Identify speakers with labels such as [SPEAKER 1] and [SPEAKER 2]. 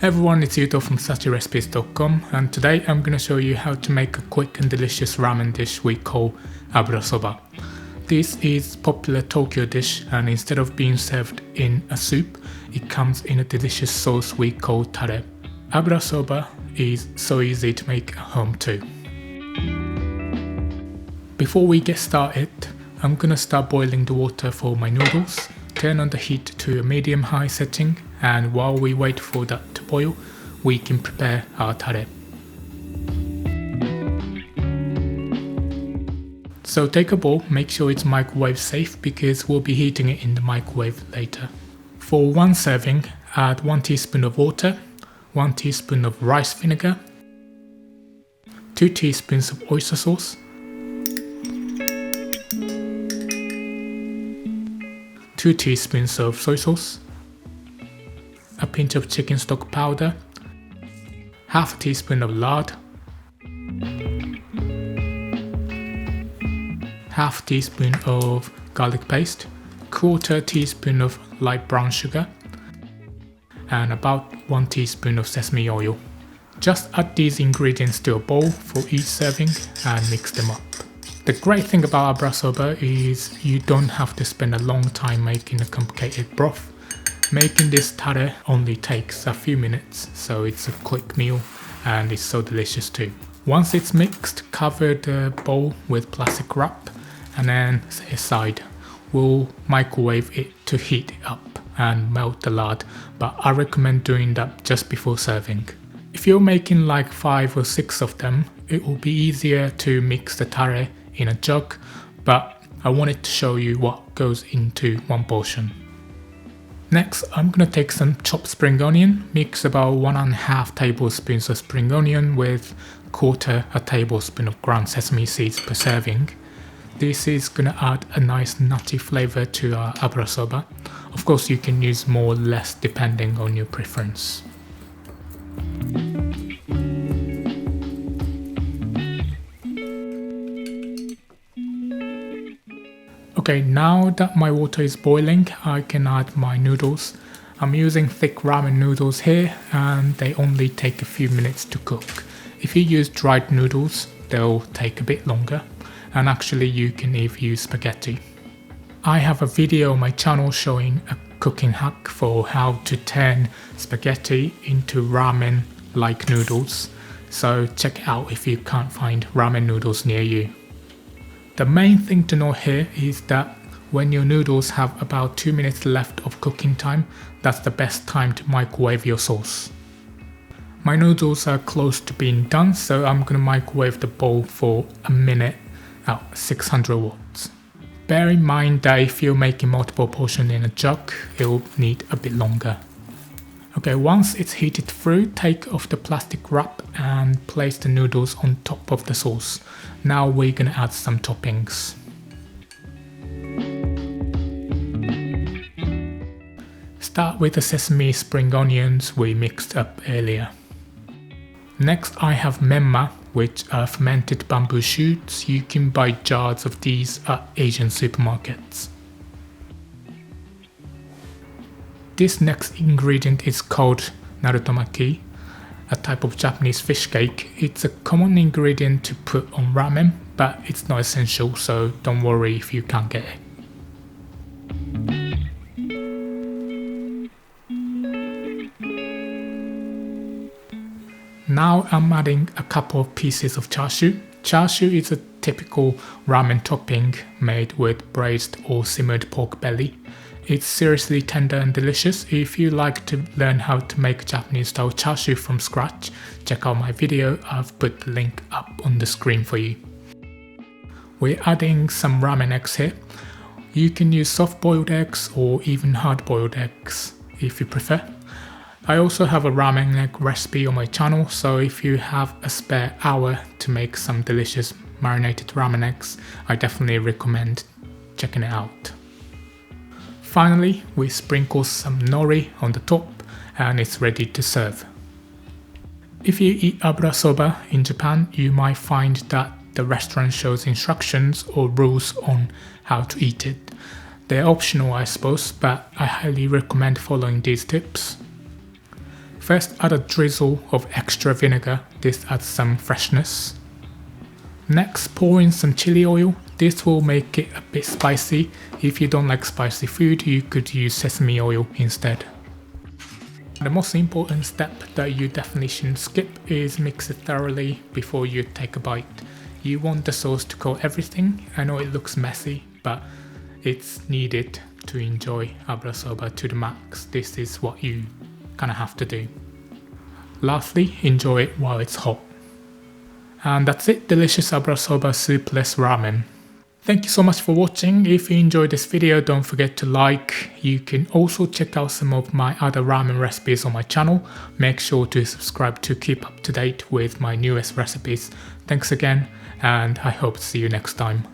[SPEAKER 1] Everyone, it's Yuto from sushirecipes.com, and today I'm going to show you how to make a quick and delicious ramen dish we call Abura Soba. This is a popular Tokyo dish, and instead of being served in a soup, it comes in a delicious sauce we call Tare. Abura Soba is so easy to make at home too. Before we get started, I'm going to start boiling the water for my noodles. Turn on the heat to a medium-high setting, and while we wait for that to boil, we can prepare our tare. So take a bowl, make sure it's microwave safe because we'll be heating it in the microwave later. For one serving, add 1 teaspoon of water, 1 teaspoon of rice vinegar, 2 teaspoons of oyster sauce, 2 teaspoons of soy sauce, a pinch of chicken stock powder, half a teaspoon of lard, half a teaspoon of garlic paste, quarter teaspoon of light brown sugar, and about 1 teaspoon of sesame oil. Just add these ingredients to a bowl for each serving and mix them up. The great thing about Abura Soba is you don't have to spend a long time making a complicated broth. Making this tare only takes a few minutes, so it's a quick meal and it's so delicious too. Once it's mixed, cover the bowl with plastic wrap and then set aside. We'll microwave it to heat it up and melt the lard, but I recommend doing that just before serving. If you're making like 5 or 6 of them, it will be easier to mix the tare in a jug, but I wanted to show you what goes into one portion. Next, I'm going to take some chopped spring onion, mix about 1.5 tablespoons of spring onion with quarter a tablespoon of ground sesame seeds per serving. This is going to add a nice nutty flavour to our Abura Soba. Of course, you can use more or less depending on your preference. Okay, now that my water is boiling, I can add my noodles. I'm using thick ramen noodles here and they only take a few minutes to cook. If you use dried noodles, they'll take a bit longer, and actually you can even use spaghetti. I have a video on my channel showing a cooking hack for how to turn spaghetti into ramen like noodles, so check it out if you can't find ramen noodles near you. The main thing to know here is that when your noodles have about 2 minutes left of cooking time, that's the best time to microwave your sauce. My noodles are close to being done, so I'm going to microwave the bowl for a minute at 600 watts. Bear in mind that if you're making multiple portions in a jug, it will need a bit longer. Okay, once it's heated through, take off the plastic wrap and place the noodles on top of the sauce. Now we're going to add some toppings. Start with the sesame spring onions we mixed up earlier. Next I have menma, which are fermented bamboo shoots. You can buy jars of these at Asian supermarkets. This next ingredient is called narutomaki, a type of Japanese fish cake. It's a common ingredient to put on ramen, but it's not essential, so don't worry if you can't get it. Now I'm adding a couple of pieces of chashu. Chashu is a typical ramen topping made with braised or simmered pork belly. It's seriously tender and delicious. If you like to learn how to make Japanese style chashu from scratch, check out my video. I've put the link up on the screen for you. We're adding some ramen eggs here. You can use soft boiled eggs or even hard boiled eggs if you prefer. I also have a ramen egg recipe on my channel, so if you have a spare hour to make some delicious marinated ramen eggs, I definitely recommend checking it out. Finally, we sprinkle some nori on the top and it's ready to serve. If you eat Abura Soba in Japan, you might find that the restaurant shows instructions or rules on how to eat it. They're optional I suppose, but I highly recommend following these tips. First, add a drizzle of extra vinegar. This adds some freshness. Next, pour in some chili oil. This will make it a bit spicy. If you don't like spicy food, you could use sesame oil instead. The most important step that you definitely shouldn't skip is mix it thoroughly before you take a bite. You want the sauce to coat everything. I know it looks messy, but it's needed to enjoy Abura Soba to the max. This is what you kind of have to do. Lastly, enjoy it while it's hot. And that's it, delicious Abura Soba soupless ramen. Thank you so much for watching. If you enjoyed this video, don't forget to like. You can also check out some of my other ramen recipes on my channel. Make sure to subscribe to keep up to date with my newest recipes. Thanks again, and I hope to see you next time.